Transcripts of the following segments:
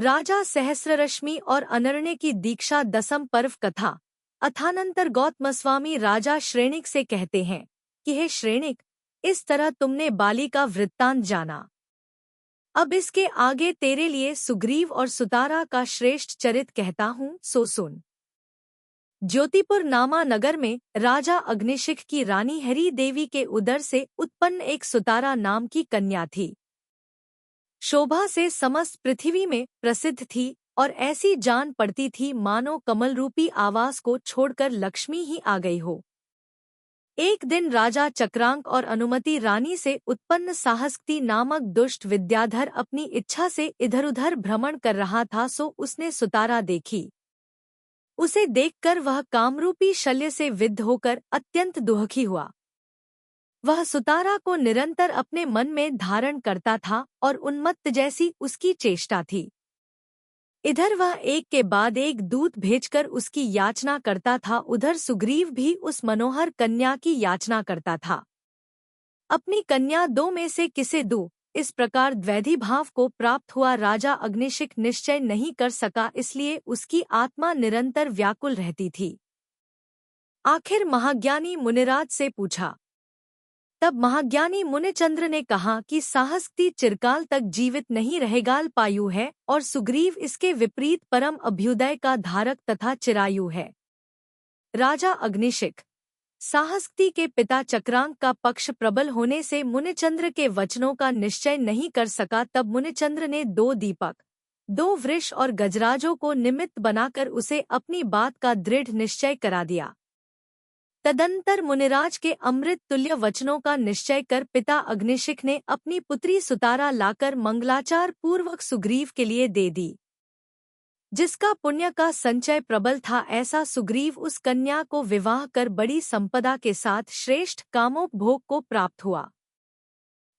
राजा सहस्ररश्मि और अनर्ण्य की दीक्षा दसम पर्व कथा। अथानंतर गौतमस्वामी राजा श्रेणिक से कहते हैं कि हे श्रेणिक, इस तरह तुमने बाली का वृत्तांत जाना। अब इसके आगे तेरे लिए सुग्रीव और सुतारा का श्रेष्ठ चरित कहता हूँ, सो सुन। ज्योतिपुर नामा नगर में राजा अग्निशिख की रानी हरि देवी के उदर से उत्पन्न एक सुतारा नाम की कन्या थी। शोभा से समस्त पृथ्वी में प्रसिद्ध थी और ऐसी जान पड़ती थी मानो कमल रूपी आवास को छोड़कर लक्ष्मी ही आ गई हो। एक दिन राजा चक्रांक और अनुमति रानी से उत्पन्न साहस्ती नामक दुष्ट विद्याधर अपनी इच्छा से इधर-उधर भ्रमण कर रहा था, सो उसने सुतारा देखी। उसे देखकर वह कामरूपी शल्य से विद्ध होकर अत्यंत दुखी हुआ। वह सुतारा को निरंतर अपने मन में धारण करता था और उन्मत्त जैसी उसकी चेष्टा थी। इधर वह एक के बाद एक दूत भेजकर उसकी याचना करता था, उधर सुग्रीव भी उस मनोहर कन्या की याचना करता था। अपनी कन्या दो में से किसे दूं, इस प्रकार द्वैधी भाव को प्राप्त हुआ राजा अग्निशिख निश्चय नहीं कर सका, इसलिए उसकी आत्मा निरंतर व्याकुल रहती थी। आखिर महाज्ञानी मुनिराज से पूछा। तब महाज्ञानी मुनिचंद्र ने कहा कि साहस्ती चिरकाल तक जीवित नहीं रहेगा, अल्पायु है, और सुग्रीव इसके विपरीत परम अभ्युदय का धारक तथा चिरायु है। राजा अग्निशिख साहस्ती के पिता चक्रांक का पक्ष प्रबल होने से मुनिचंद्र के वचनों का निश्चय नहीं कर सका। तब मुनिचंद्र ने दो दीपक, दो वृष और गजराजों को निमित्त बनाकर उसे अपनी बात का दृढ़ निश्चय करा दिया। तदंतर मुनिराज के अमृत तुल्य वचनों का निश्चय कर पिता अग्निशिख ने अपनी पुत्री सुतारा लाकर मंगलाचार पूर्वक सुग्रीव के लिए दे दी। जिसका पुण्य का संचय प्रबल था, ऐसा सुग्रीव उस कन्या को विवाह कर बड़ी संपदा के साथ श्रेष्ठ कामोपभोग को प्राप्त हुआ।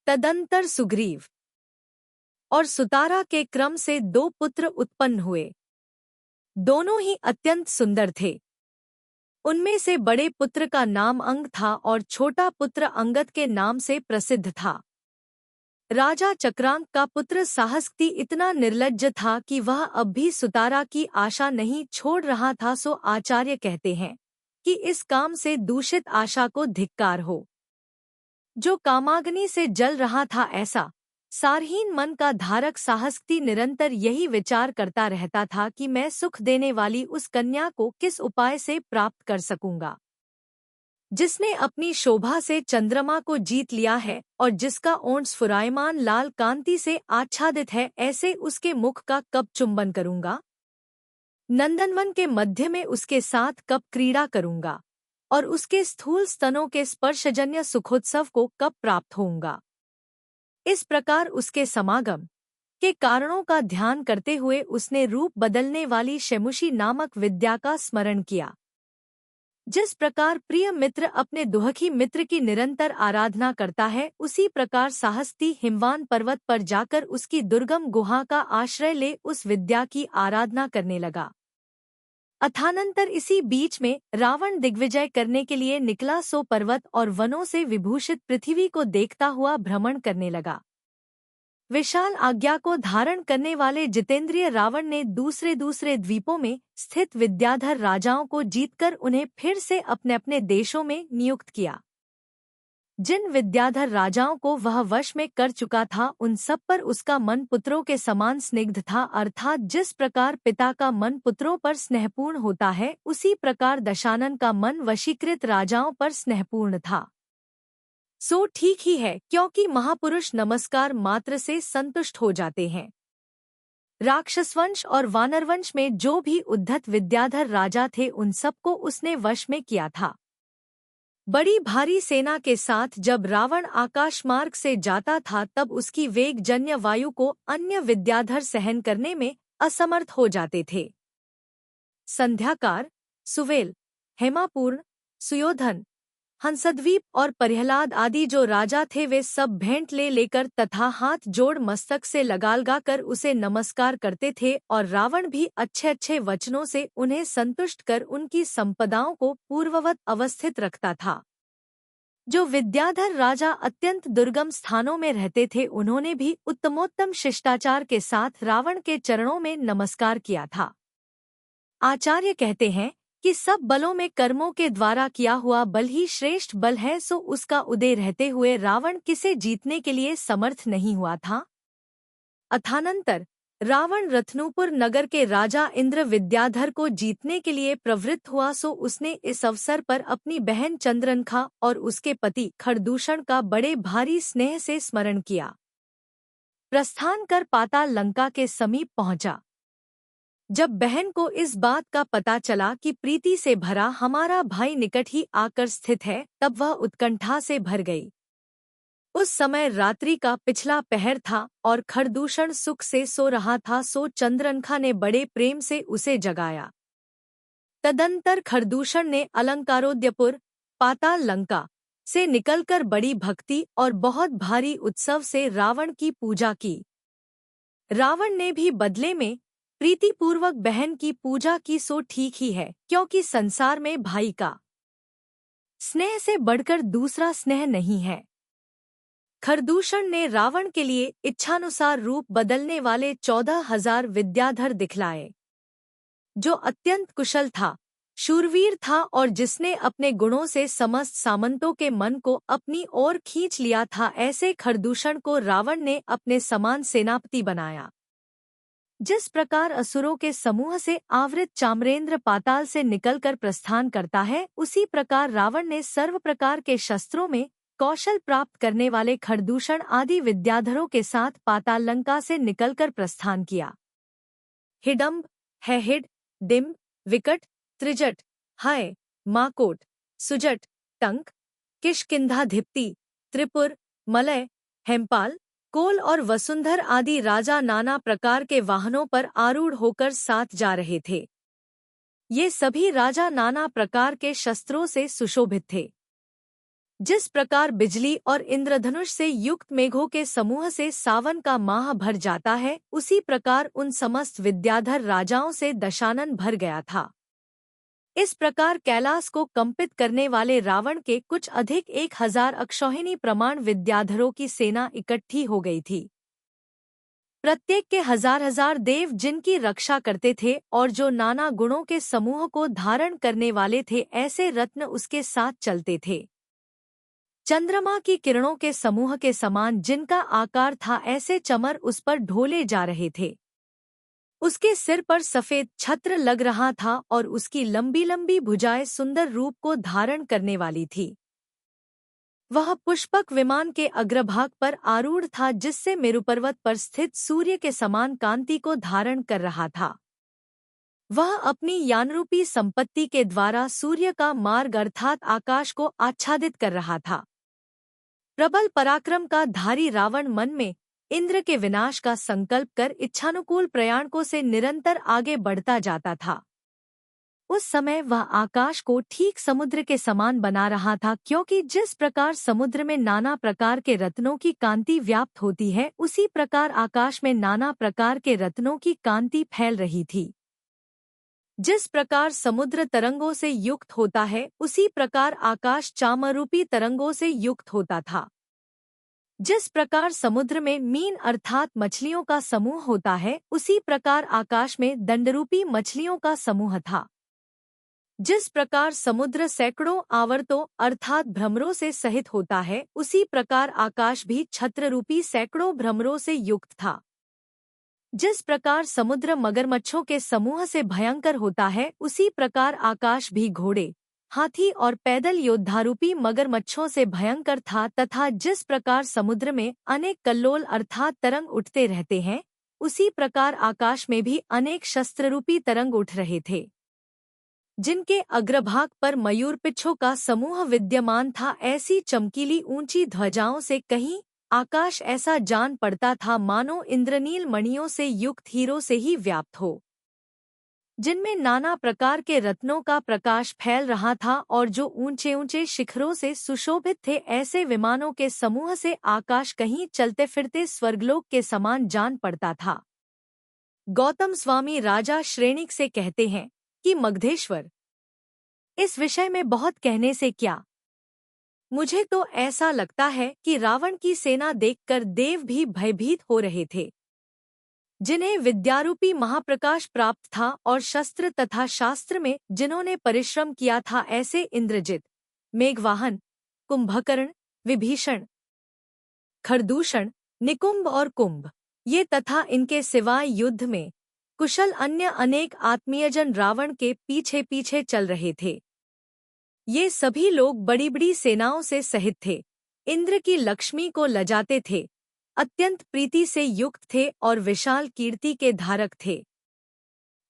तदंतर सुग्रीव और सुतारा के क्रम से दो पुत्र उत्पन्न हुए। दोनों ही अत्यंत सुंदर थे। उनमें से बड़े पुत्र का नाम अंग था और छोटा पुत्र अंगद के नाम से प्रसिद्ध था। राजा चक्रांक का पुत्र साहस्ती इतना निर्लज्ज था कि वह अब भी सुतारा की आशा नहीं छोड़ रहा था, सो आचार्य कहते हैं कि इस काम से दूषित आशा को धिक्कार हो। जो कामाग्नि से जल रहा था, ऐसा सारहीन मन का धारक साहस्ती निरंतर यही विचार करता रहता था कि मैं सुख देने वाली उस कन्या को किस उपाय से प्राप्त कर सकूंगा। जिसने अपनी शोभा से चंद्रमा को जीत लिया है और जिसका ओंठ स्फुरायमान लाल कांति से आच्छादित है, ऐसे उसके मुख का कब चुंबन करूंगा? नंदनवन के मध्य में उसके साथ कब क्रीड़ा करूंगा और उसके स्थूल स्तनों के स्पर्शजन्य सुखोत्सव को कब प्राप्त होऊंगा? इस प्रकार उसके समागम के कारणों का ध्यान करते हुए उसने रूप बदलने वाली शैमुषी नामक विद्या का स्मरण किया। जिस प्रकार प्रिय मित्र अपने दुहखी मित्र की निरंतर आराधना करता है, उसी प्रकार साहस्ती हिमवान पर्वत पर जाकर उसकी दुर्गम गुहा का आश्रय ले उस विद्या की आराधना करने लगा। अथानंतर इसी बीच में रावण दिग्विजय करने के लिए निकला, सो पर्वत और वनों से विभूषित पृथ्वी को देखता हुआ भ्रमण करने लगा। विशाल आज्ञा को धारण करने वाले जितेंद्रिय रावण ने दूसरे दूसरे द्वीपों में स्थित विद्याधर राजाओं को जीतकर उन्हें फिर से अपने अपने देशों में नियुक्त किया। जिन विद्याधर राजाओं को वह वश में कर चुका था, उन सब पर उसका मन पुत्रों के समान स्निग्ध था, अर्थात जिस प्रकार पिता का मन पुत्रों पर स्नेहपूर्ण होता है, उसी प्रकार दशानन का मन वशीकृत राजाओं पर स्नेहपूर्ण था। सो ठीक ही है, क्योंकि महापुरुष नमस्कार मात्र से संतुष्ट हो जाते हैं। राक्षसवंश और वानरवंश में जो भी उद्धत विद्याधर राजा थे, उन सबको उसने वश में किया था। बड़ी भारी सेना के साथ जब रावण आकाश मार्ग से जाता था, तब उसकी वेगजन्य वायु को अन्य विद्याधर सहन करने में असमर्थ हो जाते थे। संध्याकार, सुवेल, हेमापूर्ण, सुयोधन, हंसद्वीप और प्रहलाद आदि जो राजा थे, वे सब भेंट ले लेकर तथा हाथ जोड़ मस्तक से लगा कर उसे नमस्कार करते थे, और रावण भी अच्छे अच्छे वचनों से उन्हें संतुष्ट कर उनकी संपदाओं को पूर्ववत अवस्थित रखता था। जो विद्याधर राजा अत्यंत दुर्गम स्थानों में रहते थे, उन्होंने भी उत्तमोत्तम शिष्टाचार के साथ रावण के चरणों में नमस्कार किया था। आचार्य कहते हैं कि सब बलों में कर्मों के द्वारा किया हुआ बल ही श्रेष्ठ बल है, सो उसका उदय रहते हुए रावण किसे जीतने के लिए समर्थ नहीं हुआ था। अथानंतर रावण रत्नपुर नगर के राजा इंद्र विद्याधर को जीतने के लिए प्रवृत्त हुआ, सो उसने इस अवसर पर अपनी बहन चंद्रनखा और उसके पति खरदूषण का बड़े भारी स्नेह से स्मरण किया। प्रस्थान कर पाताल लंका के समीप पहुंचा। जब बहन को इस बात का पता चला कि प्रीति से भरा हमारा भाई निकट ही आकर स्थित है, तब वह उत्कंठा से भर गई। उस समय रात्रि का पिछला पहर था और खरदूषण सुख से सो रहा था, सो चंद्रनखा ने बड़े प्रेम से उसे जगाया। तदंतर खरदूषण ने अलंकारोद्यपुर पाताल लंका से निकलकर बड़ी भक्ति और बहुत भारी उत्सव से रावण की पूजा की। रावण ने भी बदले में प्रीतिपूर्वक बहन की पूजा की, सो ठीक ही है, क्योंकि संसार में भाई का स्नेह से बढ़कर दूसरा स्नेह नहीं है। खरदूषण ने रावण के लिए इच्छानुसार रूप बदलने वाले 14,000 विद्याधर दिखलाए। जो अत्यंत कुशल था, शूरवीर था और जिसने अपने गुणों से समस्त सामंतों के मन को अपनी ओर खींच लिया था, ऐसे खरदूषण को रावण ने अपने समान सेनापति बनाया। जिस प्रकार असुरों के समूह से आवृत चाम्रेंद्र पाताल से निकलकर प्रस्थान करता है, उसी प्रकार रावण ने सर्व प्रकार के शस्त्रों में कौशल प्राप्त करने वाले खरदूषण आदि विद्याधरों के साथ पाताल लंका से निकलकर प्रस्थान किया। हिडम्ब, हैहिड, डिम्ब, विकट, त्रिजट, हय, माकोट, सुजट, टंक, किष्किंधाधिप्ति, त्रिपुर, मलय, हेमपाल, कोल और वसुंधर आदि राजा नाना प्रकार के वाहनों पर आरूढ़ होकर साथ जा रहे थे। ये सभी राजा नाना प्रकार के शस्त्रों से सुशोभित थे। जिस प्रकार बिजली और इंद्रधनुष से युक्त मेघों के समूह से सावन का माह भर जाता है, उसी प्रकार उन समस्त विद्याधर राजाओं से दशानन भर गया था। इस प्रकार कैलाश को कंपित करने वाले रावण के कुछ अधिक 1,000 अक्षौहिणी प्रमाण विद्याधरों की सेना इकट्ठी हो गई थी। प्रत्येक के 1,000 देव जिनकी रक्षा करते थे और जो नाना गुणों के समूह को धारण करने वाले थे, ऐसे रत्न उसके साथ चलते थे। चंद्रमा की किरणों के समूह के समान जिनका आकार था, ऐसे चमर उस पर ढोले जा रहे थे। उसके सिर पर सफेद छत्र लग रहा था और उसकी लंबी लंबी भुजाएं सुंदर रूप को धारण करने वाली थी। वह पुष्पक विमान के अग्रभाग पर आरूढ़ था, जिससे मेरुपर्वत पर स्थित सूर्य के समान कांति को धारण कर रहा था। वह अपनी यानरूपी संपत्ति के द्वारा सूर्य का मार्ग अर्थात आकाश को आच्छादित कर रहा था। प्रबल पराक्रम का धारी रावण मन में इंद्र के विनाश का संकल्प कर इच्छानुकूल प्रयाणों से निरंतर आगे बढ़ता जाता था। उस समय वह आकाश को ठीक समुद्र के समान बना रहा था, क्योंकि जिस प्रकार समुद्र में नाना प्रकार के रत्नों की कांति व्याप्त होती है, उसी प्रकार आकाश में नाना प्रकार के रत्नों की कांति फैल रही थी। जिस प्रकार समुद्र तरंगों से युक्त होता है, उसी प्रकार आकाश चामरूपी तरंगों से युक्त होता था। जिस प्रकार समुद्र में मीन अर्थात मछलियों का समूह होता है, उसी प्रकार आकाश में दंडरूपी मछलियों का समूह था। जिस प्रकार समुद्र सैकड़ों आवर्तों अर्थात भ्रमरों से सहित होता है, उसी प्रकार आकाश भी छत्ररूपी सैकड़ों भ्रमरों से युक्त था। जिस प्रकार समुद्र मगरमच्छों के समूह से भयंकर होता है, उसी प्रकार आकाश भी घोड़े, हाथी और पैदल योद्धारूपी मगरमच्छों से भयंकर था। तथा जिस प्रकार समुद्र में अनेक कल्लोल अर्थात तरंग उठते रहते हैं, उसी प्रकार आकाश में भी अनेक शस्त्ररूपी तरंग उठ रहे थे, जिनके अग्रभाग पर मयूरपिच्छों का समूह विद्यमान था। ऐसी चमकीली ऊंची ध्वजाओं से कहीं आकाश ऐसा जान पड़ता था मानो इंद्रनील मणियों से युक्त हीरों से ही व्याप्त हो, जिनमें नाना प्रकार के रत्नों का प्रकाश फैल रहा था और जो ऊंचे ऊंचे शिखरों से सुशोभित थे। ऐसे विमानों के समूह से आकाश कहीं चलते फिरते स्वर्गलोक के समान जान पड़ता था। गौतम स्वामी राजा श्रेणिक से कहते हैं कि मगधेश्वर, इस विषय में बहुत कहने से क्या, मुझे तो ऐसा लगता है कि रावण की सेना देखकर देव भी भयभीत हो रहे थे, जिन्हें विद्यारूपी महाप्रकाश प्राप्त था और शस्त्र तथा शास्त्र में जिन्होंने परिश्रम किया था, ऐसे इंद्रजित, मेघवाहन, कुंभकर्ण, विभीषण, खरदूषण, निकुंभ और कुंभ, ये तथा इनके सिवाय युद्ध में कुशल अन्य अनेक आत्मीयजन रावण के पीछे पीछे चल रहे थे। ये सभी लोग बड़ी बड़ी सेनाओं से सहित थे, इंद्र की लक्ष्मी को लजाते थे, अत्यंत प्रीति से युक्त थे और विशाल कीर्ति के धारक थे।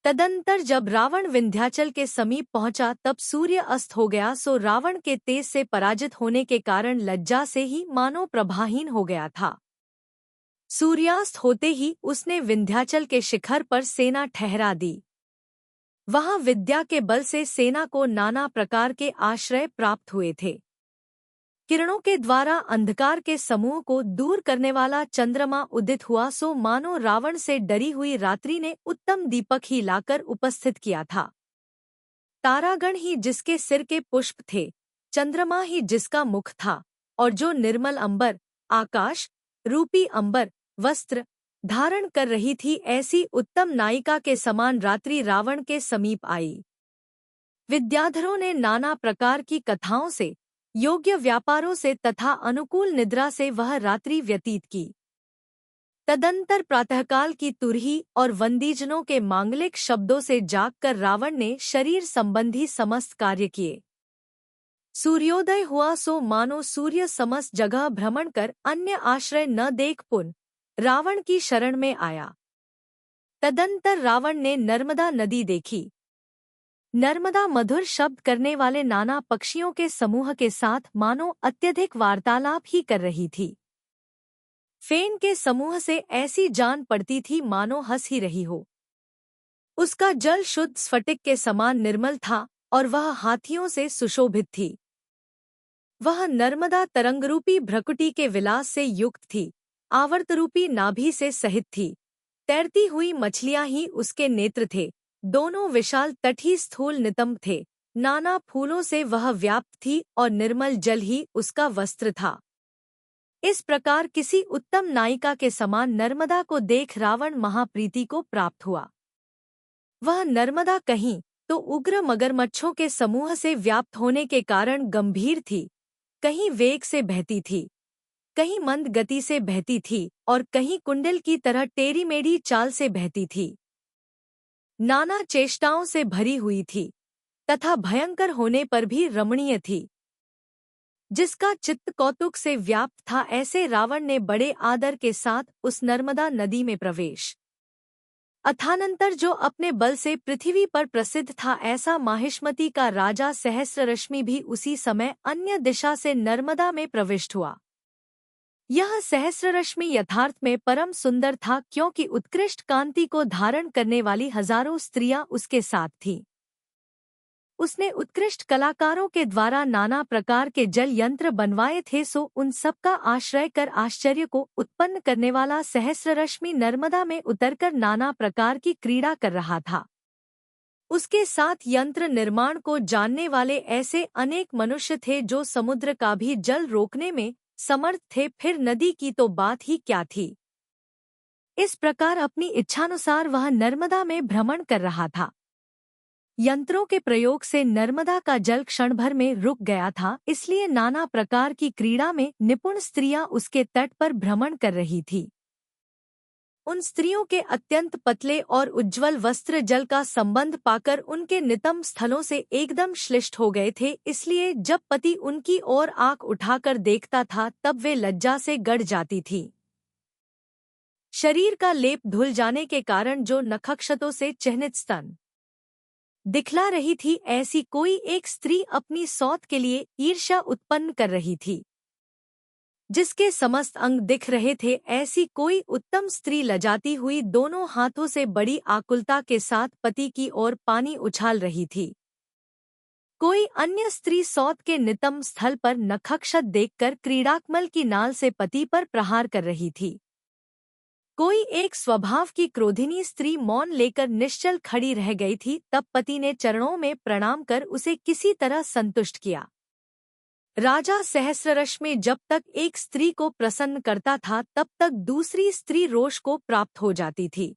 तदंतर जब रावण विंध्याचल के समीप पहुंचा तब सूर्य अस्त हो गया, सो रावण के तेज से पराजित होने के कारण लज्जा से ही मानो प्रभाहीन हो गया था। सूर्यास्त होते ही उसने विंध्याचल के शिखर पर सेना ठहरा दी। वहां विद्या के बल से सेना को नाना प्रकार के आश्रय प्राप्त हुए थे। किरणों के द्वारा अंधकार के समूह को दूर करने वाला चंद्रमा उदित हुआ, सो मानो रावण से डरी हुई रात्रि ने उत्तम दीपक ही लाकर उपस्थित किया था। तारागण ही जिसके सिर के पुष्प थे, चंद्रमा ही जिसका मुख था, और जो निर्मल अंबर, आकाश रूपी अंबर वस्त्र धारण कर रही थी, ऐसी उत्तम नायिका के समान रात्रि रावण के समीप आई। विद्याधरों ने नाना प्रकार की कथाओं से, योग्य व्यापारों से तथा अनुकूल निद्रा से वह रात्रि व्यतीत की। तदंतर प्रातःकाल की तुरही और वंदीजनों के मांगलिक शब्दों से जागकर रावण ने शरीर संबंधी समस्त कार्य किए। सूर्योदय हुआ, सो मानो सूर्य समस्त जगह भ्रमण कर अन्य आश्रय न देख पुन रावण की शरण में आया। तदंतर रावण ने नर्मदा नदी देखी। नर्मदा मधुर शब्द करने वाले नाना पक्षियों के समूह के साथ मानो अत्यधिक वार्तालाप ही कर रही थी। फेन के समूह से ऐसी जान पड़ती थी मानो हंस ही रही हो। उसका जल शुद्ध स्फटिक के समान निर्मल था और वह हाथियों से सुशोभित थी। वह नर्मदा तरंगरूपी भ्रकुटी के विलास से युक्त थी, आवर्तरूपी नाभि से सहित थी। तैरती हुई मछलियां ही उसके नेत्र थे, दोनों विशाल तट ही स्थूल नितंब थे। नाना फूलों से वह व्याप्त थी और निर्मल जल ही उसका वस्त्र था। इस प्रकार किसी उत्तम नायिका के समान नर्मदा को देख रावण महाप्रीति को प्राप्त हुआ। वह नर्मदा कहीं तो उग्र मगरमच्छों के समूह से व्याप्त होने के कारण गंभीर थी, कहीं वेग से बहती थी, कहीं मंद गति से बहती थी और कहीं कुंडल की तरह टेढ़ी मेढ़ी चाल से बहती थी। नाना चेष्टाओं से भरी हुई थी तथा भयंकर होने पर भी रमणीय थी। जिसका चित्त कौतुक से व्याप्त था, ऐसे रावण ने बड़े आदर के साथ उस नर्मदा नदी में प्रवेश। अथानंतर जो अपने बल से पृथ्वी पर प्रसिद्ध था, ऐसा माहिष्मती का राजा सहस्ररश्मि भी उसी समय अन्य दिशा से नर्मदा में प्रविष्ट हुआ। यह सहस्ररश्मि यथार्थ में परम सुंदर था, क्योंकि उत्कृष्ट कांति को धारण करने वाली हजारों स्त्रियां उसके साथ थीं। उसने उत्कृष्ट कलाकारों के द्वारा नाना प्रकार के जल यंत्र बनवाए थे, सो उन सबका आश्रय कर आश्चर्य को उत्पन्न करने वाला सहस्ररश्मि नर्मदा में उतरकर नाना प्रकार की क्रीड़ा कर रहा था। उसके साथ यंत्र निर्माण को जानने वाले ऐसे अनेक मनुष्य थे जो समुद्र का भी जल रोकने में समर्थ थे, फिर नदी की तो बात ही क्या थी। इस प्रकार अपनी इच्छानुसार वह नर्मदा में भ्रमण कर रहा था। यंत्रों के प्रयोग से नर्मदा का जल क्षण भर में रुक गया था, इसलिए नाना प्रकार की क्रीड़ा में निपुण स्त्रियां उसके तट पर भ्रमण कर रही थी। उन स्त्रियों के अत्यंत पतले और उज्ज्वल वस्त्र जल का संबंध पाकर उनके नितंब स्थलों से एकदम श्लिष्ट हो गए थे, इसलिए जब पति उनकी ओर आंख उठाकर देखता था तब वे लज्जा से गड़ जाती थी। शरीर का लेप धुल जाने के कारण जो नखक्षतों से चिह्नित स्तन दिखला रही थी, ऐसी कोई एक स्त्री अपनी सौत के लिए ईर्ष्या उत्पन्न कर रही थी। जिसके समस्त अंग दिख रहे थे, ऐसी कोई उत्तम स्त्री लजाती हुई दोनों हाथों से बड़ी आकुलता के साथ पति की ओर पानी उछाल रही थी। कोई अन्य स्त्री सौत के नितंब स्थल पर नखक्षत देखकर क्रीड़ाकमल की नाल से पति पर प्रहार कर रही थी। कोई एक स्वभाव की क्रोधिनी स्त्री मौन लेकर निश्चल खड़ी रह गई थी, तब पति ने चरणों में प्रणाम कर उसे किसी तरह संतुष्ट किया। राजा सहस्ररश में जब तक एक स्त्री को प्रसन्न करता था तब तक दूसरी स्त्री रोष को प्राप्त हो जाती थी।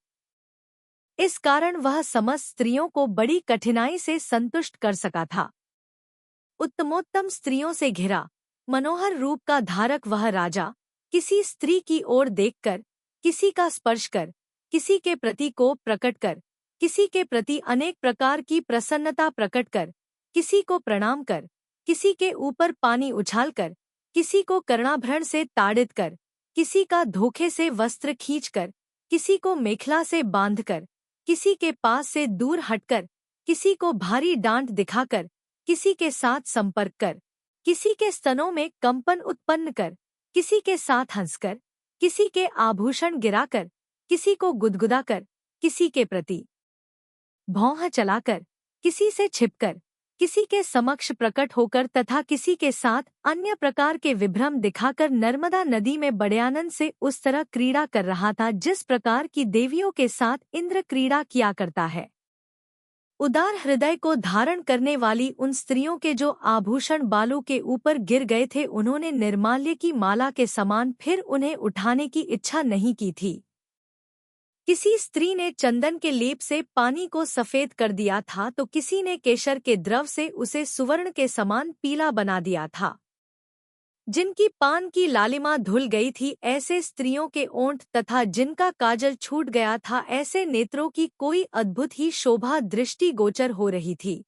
इस कारण वह समस्त स्त्रियों को बड़ी कठिनाई से संतुष्ट कर सका था। उत्तमोत्तम स्त्रियों से घिरा मनोहर रूप का धारक वह राजा किसी स्त्री की ओर देखकर, किसी का स्पर्श कर, किसी के प्रति कोप प्रकट कर, किसी के प्रति अनेक प्रकार की प्रसन्नता प्रकट कर, किसी को प्रणाम कर, किसी के ऊपर पानी उछालकर, किसी को कर्णाभरण से ताड़ित कर, किसी का धोखे से वस्त्र खींचकर, किसी को मेखला से बांधकर, किसी के पास से दूर हटकर, किसी को भारी डांट दिखाकर, किसी के साथ संपर्क कर, किसी के स्तनों में कंपन उत्पन्न कर, किसी के साथ हंसकर, किसी के आभूषण गिराकर, किसी को गुदगुदाकर, किसी के प्रति भौं चलाकर, किसी से छिपकर, किसी के समक्ष प्रकट होकर तथा किसी के साथ अन्य प्रकार के विभ्रम दिखाकर नर्मदा नदी में बड़े आनंद से उस तरह क्रीड़ा कर रहा था जिस प्रकार की देवियों के साथ इंद्र क्रीड़ा किया करता है। उदार हृदय को धारण करने वाली उन स्त्रियों के जो आभूषण बालों के ऊपर गिर गए थे उन्होंने निर्माल्य की माला के समान फिर उन्हें उठाने की इच्छा नहीं की थी। किसी स्त्री ने चंदन के लेप से पानी को सफेद कर दिया था तो किसी ने केशर के द्रव से उसे सुवर्ण के समान पीला बना दिया था। जिनकी पान की लालिमा धुल गई थी ऐसे स्त्रियों के ओंठ तथा जिनका काजल छूट गया था ऐसे नेत्रों की कोई अद्भुत ही शोभा दृष्टि गोचर हो रही थी।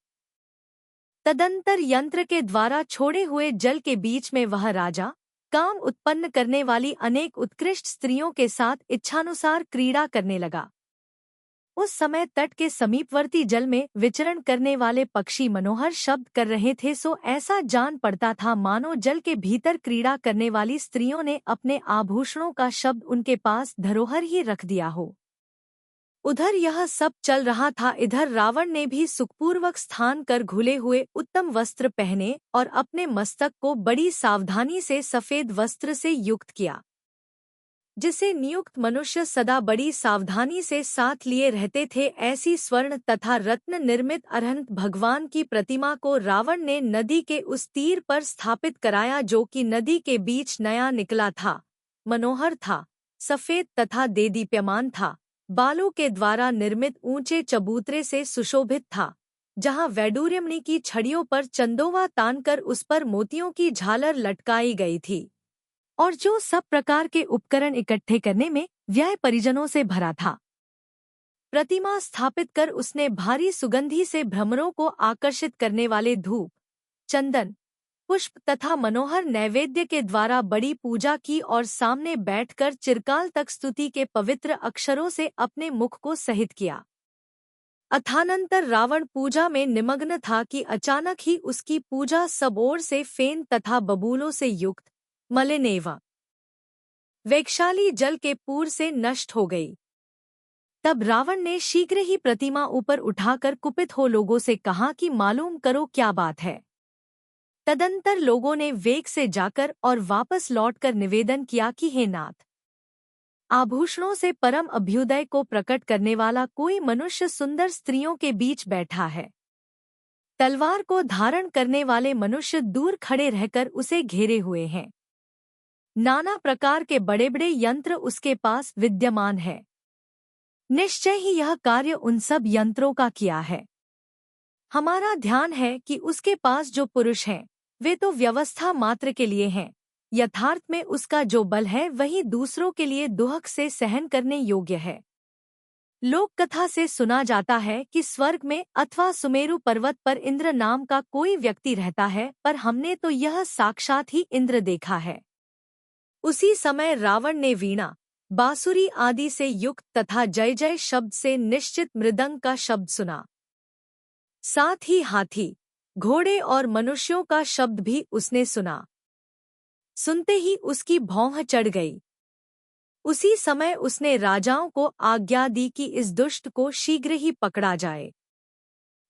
तदंतर यंत्र के द्वारा छोड़े हुए जल के बीच में वह राजा काम उत्पन्न करने वाली अनेक उत्कृष्ट स्त्रियों के साथ इच्छानुसार क्रीड़ा करने लगा। उस समय तट के समीपवर्ती जल में विचरण करने वाले पक्षी मनोहर शब्द कर रहे थे सो ऐसा जान पड़ता था मानो जल के भीतर क्रीड़ा करने वाली स्त्रियों ने अपने आभूषणों का शब्द उनके पास धरोहर ही रख दिया हो। उधर यह सब चल रहा था, इधर रावण ने भी सुखपूर्वक स्थान कर घुले हुए उत्तम वस्त्र पहने और अपने मस्तक को बड़ी सावधानी से सफेद वस्त्र से युक्त किया। जिसे नियुक्त मनुष्य सदा बड़ी सावधानी से साथ लिए रहते थे ऐसी स्वर्ण तथा रत्न निर्मित अरहंत भगवान की प्रतिमा को रावण ने नदी के उस तीर पर स्थापित कराया जो कि नदी के बीच नया निकला था, मनोहर था, सफेद तथा देदीप्यमान था, बालों के द्वारा निर्मित ऊंचे चबूतरे से सुशोभित था, जहाँ वैडूर्यमणि की छड़ियों पर चंदोवा तानकर उस पर मोतियों की झालर लटकाई गई थी और जो सब प्रकार के उपकरण इकट्ठे करने में व्यय परिजनों से भरा था। प्रतिमा स्थापित कर उसने भारी सुगंधी से भ्रमरों को आकर्षित करने वाले धूप, चंदन, पुष्प तथा मनोहर नैवेद्य के द्वारा बड़ी पूजा की और सामने बैठकर चिरकाल तक स्तुति के पवित्र अक्षरों से अपने मुख को सहित किया। अथानंतर रावण पूजा में निमग्न था कि अचानक ही उसकी पूजा सब ओर से फेन तथा बबूलों से युक्त मलिन एवं वेगशाली जल के पूर से नष्ट हो गई। तब रावण ने शीघ्र ही प्रतिमा ऊपर उठाकर कुपित हो लोगों से कहा कि मालूम करो क्या बात है। तदंतर लोगों ने वेग से जाकर और वापस लौटकर निवेदन किया कि हे नाथ, आभूषणों से परम अभ्युदय को प्रकट करने वाला कोई मनुष्य सुंदर स्त्रियों के बीच बैठा है। तलवार को धारण करने वाले मनुष्य दूर खड़े रहकर उसे घेरे हुए हैं। नाना प्रकार के बड़े बड़े यंत्र उसके पास विद्यमान है। निश्चय ही यह कार्य उन सब यंत्रों का किया है। हमारा ध्यान है कि उसके पास जो पुरुष हैं वे तो व्यवस्था मात्र के लिए हैं, यथार्थ में उसका जो बल है वही दूसरों के लिए दुहक से सहन करने योग्य है। लोक कथा से सुना जाता है कि स्वर्ग में अथवा सुमेरु पर्वत पर इंद्र नाम का कोई व्यक्ति रहता है, पर हमने तो यह साक्षात ही इंद्र देखा है। उसी समय रावण ने वीणा, बांसुरी आदि से युक्त तथा जय जय शब्द से निश्चित मृदंग का शब्द सुना। साथ ही हाथी, घोड़े और मनुष्यों का शब्द भी उसने सुना। सुनते ही उसकी भौं चढ़ गई। उसी समय उसने राजाओं को आज्ञा दी कि इस दुष्ट को शीघ्र ही पकड़ा जाए।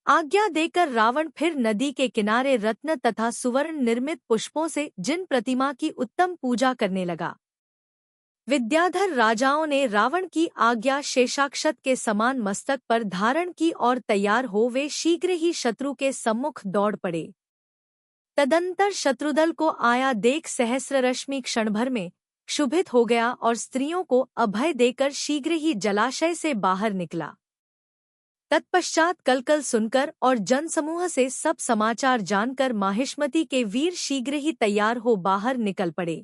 आज्ञा देकर रावण फिर नदी के किनारे रत्न तथा सुवर्ण निर्मित पुष्पों से जिन प्रतिमा की उत्तम पूजा करने लगा। विद्याधर राजाओं ने रावण की आज्ञा शेषाक्षत के समान मस्तक पर धारण की और तैयार हो वे शीघ्र ही शत्रु के सम्मुख दौड़ पड़े। तदंतर शत्रुदल को आया देख सहस्ररश्मि क्षणभर में क्षुभित हो गया और स्त्रियों को अभय देकर शीघ्र ही जलाशय से बाहर निकला। तत्पश्चात कलकल सुनकर और जनसमूह से सब समाचार जानकर माहिष्मति के वीर शीघ्र ही तैयार हो बाहर निकल पड़े।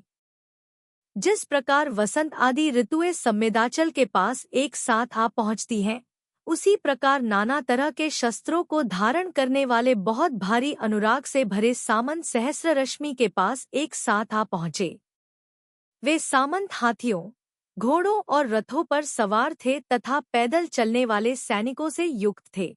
जिस प्रकार वसंत आदि ऋतुएं संवेदाचल के पास एक साथ आ पहुंचती हैं, उसी प्रकार नाना तरह के शस्त्रों को धारण करने वाले बहुत भारी अनुराग से भरे सामंत सहस्ररश्मि के पास एक साथ आ पहुंचे। वे सामंत हाथियों, घोड़ों और रथों पर सवार थे तथा पैदल चलने वाले सैनिकों से युक्त थे।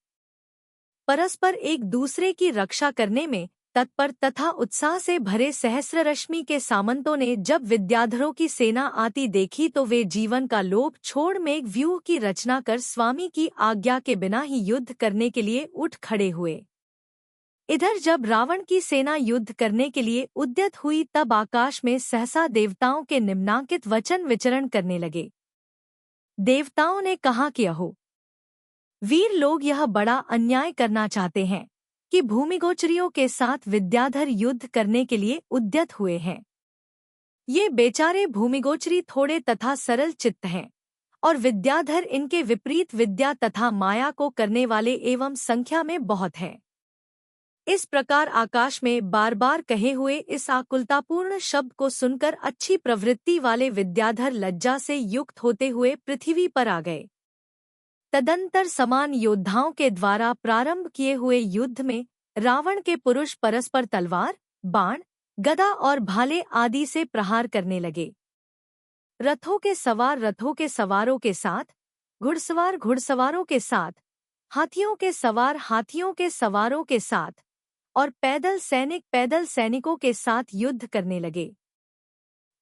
परस्पर एक दूसरे की रक्षा करने में तत्पर तथा उत्साह से भरे सहस्ररश्मि के सामंतों ने जब विद्याधरों की सेना आती देखी तो वे जीवन का लोभ छोड़ मेघ व्यूह की रचना कर स्वामी की आज्ञा के बिना ही युद्ध करने के लिए उठ खड़े हुए। इधर जब रावण की सेना युद्ध करने के लिए उद्यत हुई तब आकाश में सहसा देवताओं के निम्नांकित वचन विचरण करने लगे। देवताओं ने कहा कि अहो, वीर लोग यह बड़ा अन्याय करना चाहते हैं कि भूमिगोचरियों के साथ विद्याधर युद्ध करने के लिए उद्यत हुए हैं। ये बेचारे भूमिगोचरी थोड़े तथा सरल चित्त हैं और विद्याधर इनके विपरीत विद्या तथा माया को करने वाले एवं संख्या में बहुत हैं। इस प्रकार आकाश में बार बार कहे हुए इस आकुलतापूर्ण शब्द को सुनकर अच्छी प्रवृत्ति वाले विद्याधर लज्जा से युक्त होते हुए पृथ्वी पर आ गए। तदंतर समान योद्धाओं के द्वारा प्रारंभ किए हुए युद्ध में रावण के पुरुष परस्पर तलवार, बाण, गदा और भाले आदि से प्रहार करने लगे। रथों के सवार रथों के सवारों के साथ, घुड़सवार घुड़सवारों के साथ, हाथियों के सवार हाथियों के सवारों के साथ और पैदल सैनिकों के साथ युद्ध करने लगे।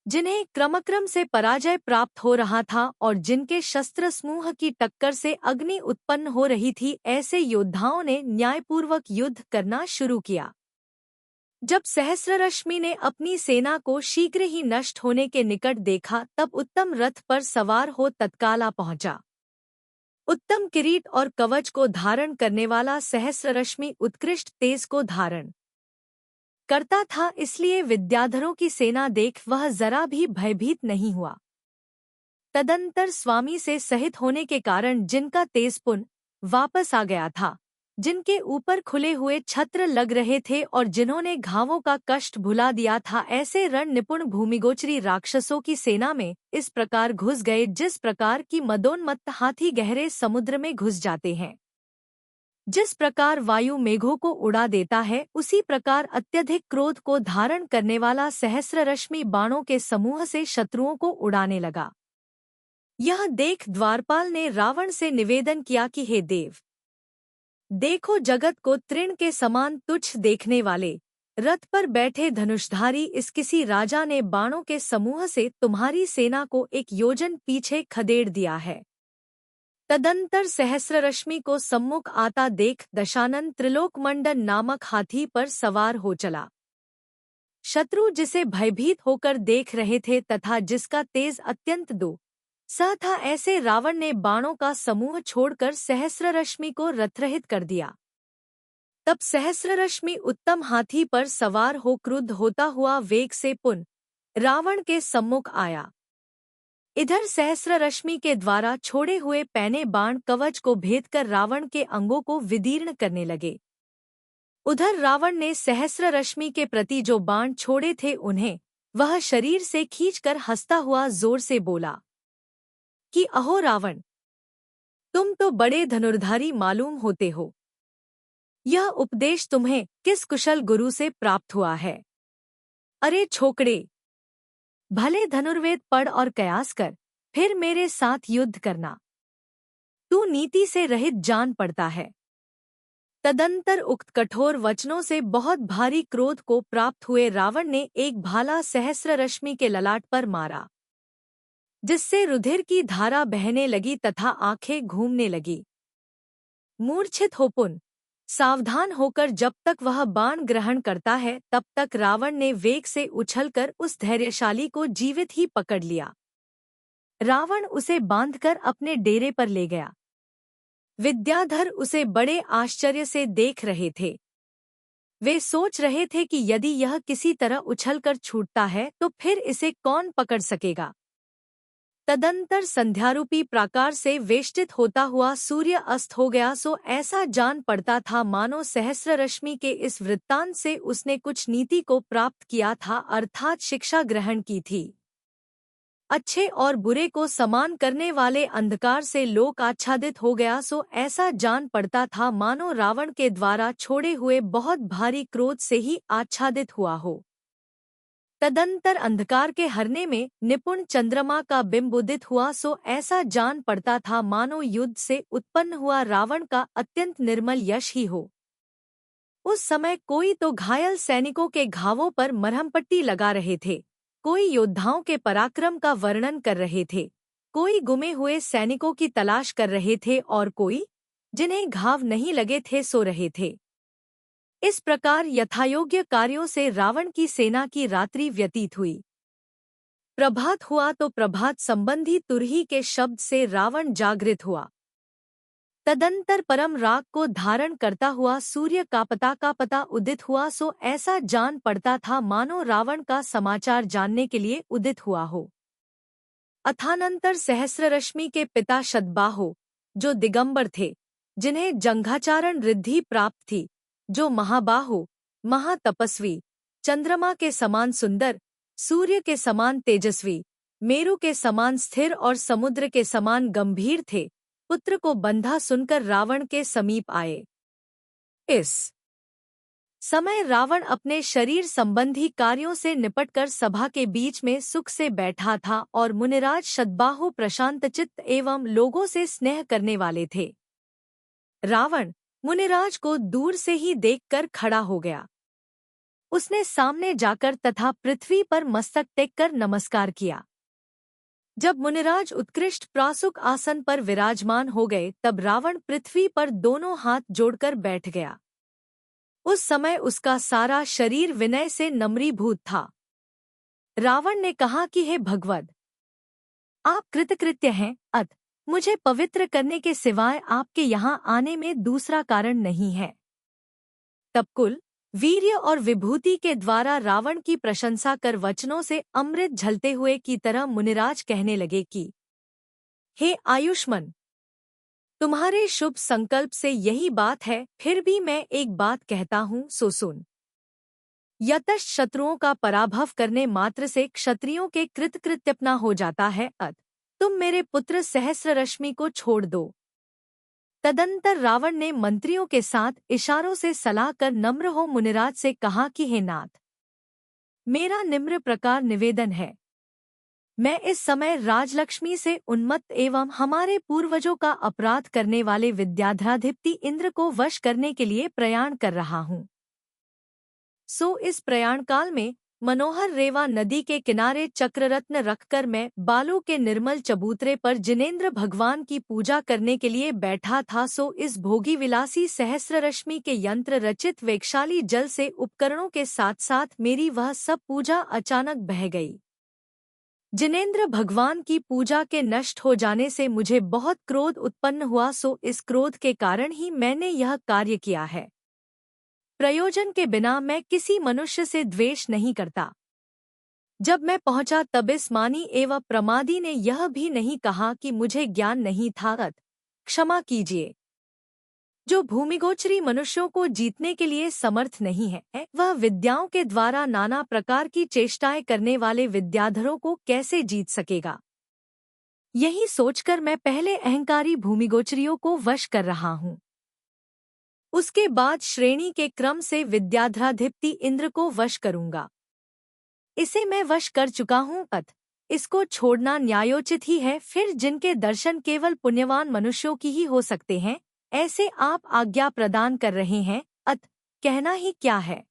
जिन्हें क्रमक्रम से पराजय प्राप्त हो रहा था और जिनके शस्त्र समूह की टक्कर से अग्नि उत्पन्न हो रही थी, ऐसे योद्धाओं ने न्यायपूर्वक युद्ध करना शुरू किया। जब सहस्ररश्मि ने अपनी सेना को शीघ्र ही नष्ट होने के निकट देखा तब उत्तम रथ पर सवार हो तत्काल आ पहुंचा। उत्तम किरीट और कवच को धारण करने वाला सहस्ररश्मि उत्कृष्ट तेज को धारण करता था, इसलिए विद्याधरों की सेना देख वह जरा भी भयभीत नहीं हुआ। तदंतर स्वामी से सहित होने के कारण जिनका तेज पुन वापस आ गया था, जिनके ऊपर खुले हुए छत्र लग रहे थे और जिन्होंने घावों का कष्ट भुला दिया था, ऐसे रण निपुण भूमिगोचरी राक्षसों की सेना में इस प्रकार घुस गए जिस प्रकार की मदोन्मत्त हाथी गहरे समुद्र में घुस जाते हैं। जिस प्रकार वायु मेघों को उड़ा देता है, उसी प्रकार अत्यधिक क्रोध को धारण करने वाला सहस्ररश्मि बाणों के समूह से शत्रुओं को उड़ाने लगा। यह देख द्वारपाल ने रावण से निवेदन किया कि हे देव, देखो जगत को तृण के समान तुच्छ देखने वाले रथ पर बैठे धनुषधारी इस किसी राजा ने बाणों के समूह से तुम्हारी सेना को एक योजन पीछे खदेड़ दिया है। तदंतर सहस्ररश्मि को सम्मुख आता देख दशानन त्रिलोकमंडन नामक हाथी पर सवार हो चला। शत्रु जिसे भयभीत होकर देख रहे थे तथा जिसका तेज अत्यंत दो सा था, ऐसे रावण ने बाणों का समूह छोड़कर सहस्ररश्मि को रथरहित कर दिया। तब सहस्ररश्मि उत्तम हाथी पर सवार हो क्रुद्ध होता हुआ वेग से पुनः रावण के सम्मुख आया। इधर सहस्ररश्मि के द्वारा छोड़े हुए पैने बाण कवच को भेद कर रावण के अंगों को विदीर्ण करने लगे। उधर रावण ने सहस्ररश्मि के प्रति जो बाण छोड़े थे उन्हें वह शरीर से खींचकर हंसता हुआ जोर से बोला कि अहो रावण, तुम तो बड़े धनुर्धारी मालूम होते हो। यह उपदेश तुम्हें किस कुशल गुरु से प्राप्त हुआ है? अरे छोकड़े, भले धनुर्वेद पढ़ और कयास कर, फिर मेरे साथ युद्ध करना। तू नीति से रहित जान पड़ता है। तदंतर उक्त कठोर वचनों से बहुत भारी क्रोध को प्राप्त हुए रावण ने एक भाला सहस्ररश्मि के ललाट पर मारा, जिससे रुधिर की धारा बहने लगी तथा आंखें घूमने लगी। मूर्छित हो पुन सावधान होकर जब तक वह बाण ग्रहण करता है तब तक रावण ने वेग से उछलकर उस धैर्यशाली को जीवित ही पकड़ लिया। रावण उसे बांधकर अपने डेरे पर ले गया। विद्याधर उसे बड़े आश्चर्य से देख रहे थे। वे सोच रहे थे कि यदि यह किसी तरह उछलकर छूटता है तो फिर इसे कौन पकड़ सकेगा। तदंतर संध्यारूपी प्राकार से वेष्टित होता हुआ सूर्य अस्त हो गया, सो ऐसा जान पड़ता था मानो सहस्र रश्मि के इस वृत्तांत से उसने कुछ नीति को प्राप्त किया था, अर्थात शिक्षा ग्रहण की थी। अच्छे और बुरे को समान करने वाले अंधकार से लोक आच्छादित हो गया, सो ऐसा जान पड़ता था मानो रावण के द्वारा छोड़े हुए बहुत भारी क्रोध से ही आच्छादित हुआ हो। तदंतर अंधकार के हरने में निपुण चंद्रमा का बिंब उदित हुआ, सो ऐसा जान पड़ता था मानो युद्ध से उत्पन्न हुआ रावण का अत्यंत निर्मल यश ही हो। उस समय कोई तो घायल सैनिकों के घावों पर मरहमपट्टी लगा रहे थे, कोई योद्धाओं के पराक्रम का वर्णन कर रहे थे, कोई गुमे हुए सैनिकों की तलाश कर रहे थे और कोई, जिन्हें घाव नहीं लगे थे, सो रहे थे। इस प्रकार यथायोग्य कार्यों से रावण की सेना की रात्रि व्यतीत हुई। प्रभात हुआ तो प्रभात संबंधी तुरही के शब्द से रावण जागृत हुआ। तदंतर परम राग को धारण करता हुआ सूर्य का पता उदित हुआ, सो ऐसा जान पड़ता था मानो रावण का समाचार जानने के लिए उदित हुआ हो। अथानंतर सहस्ररश्मि के पिता शतबाहो, जो दिगंबर थे, जिन्हें जंघाचारण रिद्धि प्राप्त थी, जो महाबाहो, महातपस्वी, चंद्रमा के समान सुंदर, सूर्य के समान तेजस्वी, मेरु के समान स्थिर और समुद्र के समान गंभीर थे, पुत्र को बंधा सुनकर रावण के समीप आए। इस समय रावण अपने शरीर संबंधी कार्यों से निपटकर सभा के बीच में सुख से बैठा था और मुनिराज शतबाहु प्रशांतचित्त एवं लोगों से स्नेह करने वाले थे। रावण मुनिराज को दूर से ही देखकर खड़ा हो गया। उसने सामने जाकर तथा पृथ्वी पर मस्तक टेककर नमस्कार किया। जब मुनिराज उत्कृष्ट प्रासुक आसन पर विराजमान हो गए, तब रावण पृथ्वी पर दोनों हाथ जोड़कर बैठ गया। उस समय उसका सारा शरीर विनय से नम्रीभूत था। रावण ने कहा कि हे भगवद, आप कृतकृत्य हैं, अत मुझे पवित्र करने के सिवाय आपके यहाँ आने में दूसरा कारण नहीं है। तब कुल, वीर्य और विभूति के द्वारा रावण की प्रशंसा कर वचनों से अमृत झलते हुए की तरह मुनिराज कहने लगे कि हे आयुष्मान, तुम्हारे शुभ संकल्प से यही बात है, फिर भी मैं एक बात कहता हूँ, सो सुन। यतश्च शत्रुओं का पराभव करने मात्र से क्षत्रियों के कृतकृत्यपना हो जाता है, अत तुम मेरे पुत्र सहस्ररश्मि को छोड़ दो। तदंतर रावण ने मंत्रियों के साथ इशारों से सलाह कर नम्र हो मुनिराज से कहा कि हे नाथ, मेरा निम्र प्रकार निवेदन है, मैं इस समय राजलक्ष्मी से उन्मत्त एवं हमारे पूर्वजों का अपराध करने वाले विद्याधराधिपति इंद्र को वश करने के लिए प्रयाण कर रहा हूँ। सो इस प्रयाण काल में मनोहर रेवा नदी के किनारे चक्ररत्न रखकर मैं बालों के निर्मल चबूतरे पर जिनेंद्र भगवान की पूजा करने के लिए बैठा था। सो इस भोगी विलासी सहस्ररश्मि के यंत्र रचित वेगशाली जल से उपकरणों के साथ साथ मेरी वह सब पूजा अचानक बह गई। जिनेंद्र भगवान की पूजा के नष्ट हो जाने से मुझे बहुत क्रोध उत्पन्न हुआ, सो इस क्रोध के कारण ही मैंने यह कार्य किया है। प्रयोजन के बिना मैं किसी मनुष्य से द्वेष नहीं करता। जब मैं पहुंचा तब इस मानी एवं प्रमादी ने यह भी नहीं कहा कि मुझे ज्ञान नहीं था, क्षमा कीजिए। जो भूमिगोचरी मनुष्यों को जीतने के लिए समर्थ नहीं है, वह विद्याओं के द्वारा नाना प्रकार की चेष्टाएं करने वाले विद्याधरों को कैसे जीत सकेगा। यही सोचकर मैं पहले अहंकारी भूमिगोचरियों को वश कर रहा हूँ, उसके बाद श्रेणी के क्रम से विद्याधराधिपति इंद्र को वश करूंगा। इसे मैं वश कर चुका हूँ, अत इसको छोड़ना न्यायोचित ही है। फिर जिनके दर्शन केवल पुण्यवान मनुष्यों की ही हो सकते हैं, ऐसे आप आज्ञा प्रदान कर रहे हैं, अत कहना ही क्या है।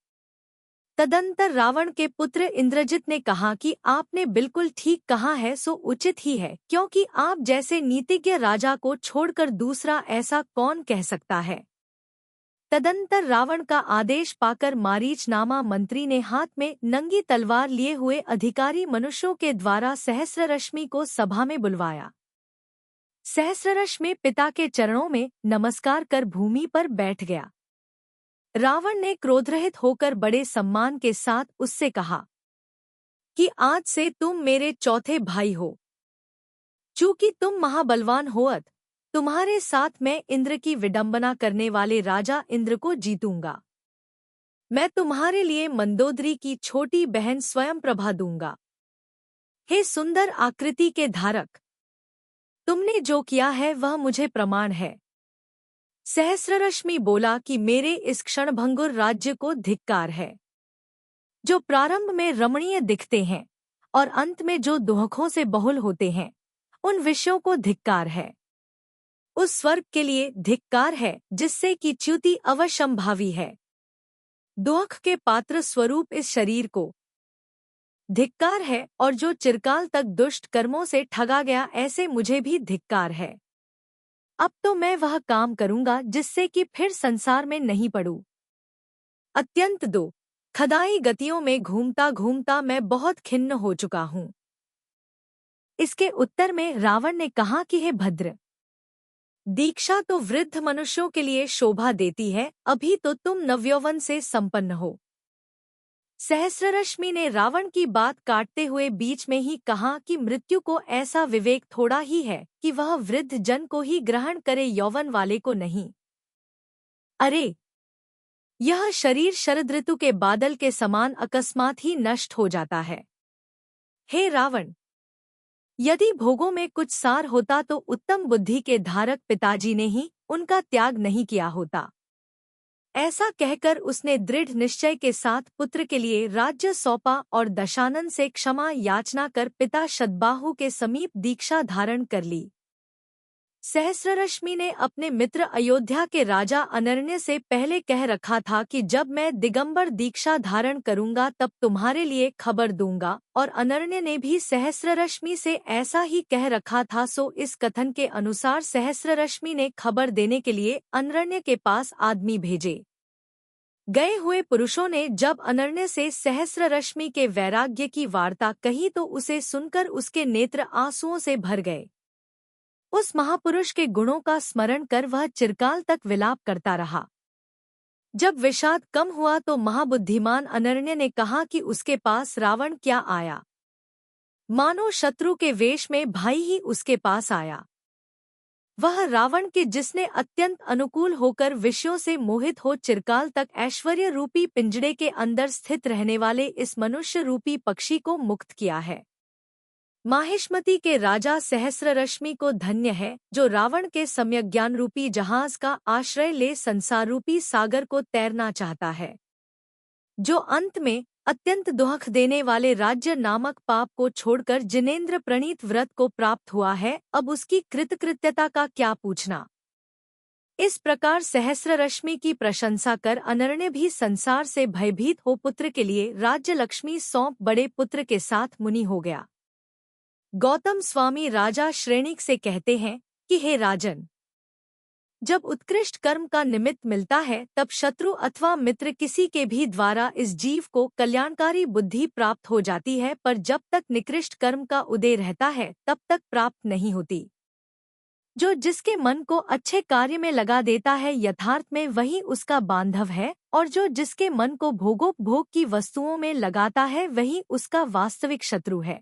तदंतर रावण के पुत्र इंद्रजित ने कहा कि आपने बिल्कुल ठीक कहा है, सो उचित ही है, क्योंकि आप जैसे नीतिज्ञ राजा को छोड़कर दूसरा ऐसा कौन कह सकता है। तदंतर रावण का आदेश पाकर मारीच नामा मंत्री ने हाथ में नंगी तलवार लिए हुए अधिकारी मनुष्यों के द्वारा सहस्ररश्मि को सभा में बुलवाया। सहस्ररश्मि पिता के चरणों में नमस्कार कर भूमि पर बैठ गया। रावण ने क्रोधरहित होकर बड़े सम्मान के साथ उससे कहा कि आज से तुम मेरे चौथे भाई हो। चूंकि तुम महाबलवान होत, तुम्हारे साथ मैं इंद्र की विडंबना करने वाले राजा इंद्र को जीतूंगा। मैं तुम्हारे लिए मंदोदरी की छोटी बहन स्वयं प्रभा दूंगा। हे सुंदर आकृति के धारक, तुमने जो किया है वह मुझे प्रमाण है। सहस्ररश्मि बोला कि मेरे इस क्षणभंगुर राज्य को धिक्कार है, जो प्रारंभ में रमणीय दिखते हैं और अंत में जो दुहखों से बहुल होते हैं, उन विषयों को धिक्कार है। उस स्वर्ग के लिए धिक्कार है जिससे कि च्युति अवश्यंभावी है। दुख के पात्र स्वरूप इस शरीर को धिक्कार है, और जो चिरकाल तक दुष्ट कर्मों से ठगा गया, ऐसे मुझे भी धिक्कार है। अब तो मैं वह काम करूंगा जिससे कि फिर संसार में नहीं पड़ूं। अत्यंत खदाई गतियों में घूमता घूमता मैं बहुत खिन्न हो चुका हूँ। इसके उत्तर में रावण ने कहा कि हे भद्र, दीक्षा तो वृद्ध मनुष्यों के लिए शोभा देती है, अभी तो तुम नवयौवन से संपन्न हो। सहस्ररश्मि ने रावण की बात काटते हुए बीच में ही कहा कि मृत्यु को ऐसा विवेक थोड़ा ही है कि वह वृद्ध जन को ही ग्रहण करे, यौवन वाले को नहीं। अरे, यह शरीर शरद ऋतु के बादल के समान अकस्मात ही नष्ट हो जाता है। हे रावण, यदि भोगों में कुछ सार होता तो उत्तम बुद्धि के धारक पिताजी ने ही उनका त्याग नहीं किया होता। ऐसा कहकर उसने दृढ़ निश्चय के साथ पुत्र के लिए राज्य सौंपा और दशानन से क्षमा याचना कर पिता शतबाहु के समीप दीक्षा धारण कर ली। सहस्ररश्मि ने अपने मित्र अयोध्या के राजा अनर्ण्य से पहले कह रखा था कि जब मैं दिगंबर दीक्षा धारण करूंगा तब तुम्हारे लिए खबर दूंगा, और अनर्ण्य ने भी सहस्ररश्मि से ऐसा ही कह रखा था। सो इस कथन के अनुसार सहस्ररश्मि ने खबर देने के लिए अनर्ण्य के पास आदमी भेजे। गए हुए पुरुषों ने जब अनर्ण्य से सहस्ररश्मि के वैराग्य की वार्ता कही तो उसे सुनकर उसके नेत्र आंसुओं से भर गए। उस महापुरुष के गुणों का स्मरण कर वह चिरकाल तक विलाप करता रहा। जब विषाद कम हुआ तो महाबुद्धिमान अनर्ण्य ने कहा कि उसके पास रावण क्या आया, मानो शत्रु के वेश में भाई ही उसके पास आया। वह रावण के जिसने अत्यंत अनुकूल होकर विषयों से मोहित हो चिरकाल तक ऐश्वर्य रूपी पिंजड़े के अंदर स्थित रहने वाले इस मनुष्य रूपी पक्षी को मुक्त किया है। माहिष्मति के राजा सहस्ररश्मि को धन्य है, जो रावण के सम्यक ज्ञान रूपी जहाज का आश्रय ले संसार रूपी सागर को तैरना चाहता है, जो अंत में अत्यंत दुख देने वाले राज्य नामक पाप को छोड़कर जिनेंद्र प्रणीत व्रत को प्राप्त हुआ है। अब उसकी कृतकृत्यता का क्या पूछना। इस प्रकार सहस्ररश्मि की प्रशंसा कर अनर्ण्य भी संसार से भयभीत हो पुत्र के लिए राज्य लक्ष्मी सौंप बड़े पुत्र के साथ मुनि हो गया। गौतम स्वामी राजा श्रेणिक से कहते हैं कि हे राजन, जब उत्कृष्ट कर्म का निमित्त मिलता है तब शत्रु अथवा मित्र किसी के भी द्वारा इस जीव को कल्याणकारी बुद्धि प्राप्त हो जाती है, पर जब तक निकृष्ट कर्म का उदय रहता है तब तक प्राप्त नहीं होती। जो जिसके मन को अच्छे कार्य में लगा देता है यथार्थ में वही उसका बांधव है, और जो जिसके मन को भोगोपभोग की वस्तुओं में लगाता है वही उसका वास्तविक शत्रु है।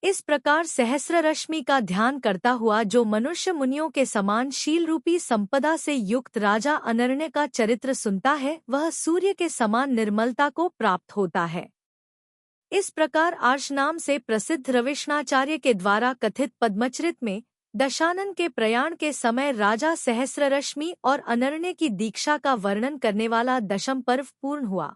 इस प्रकार सहस्ररश्मि का ध्यान करता हुआ जो मनुष्य मुनियों के समान शील रूपी संपदा से युक्त राजा अनर्ण्य का चरित्र सुनता है वह सूर्य के समान निर्मलता को प्राप्त होता है। इस प्रकार आर्ष नाम से प्रसिद्ध रविष्णाचार्य के द्वारा कथित पद्मचरित में दशानन के प्रयाण के समय राजा सहस्ररश्मि और अनर्ण्य की दीक्षा का वर्णन करने वाला दशम पर्व पूर्ण हुआ।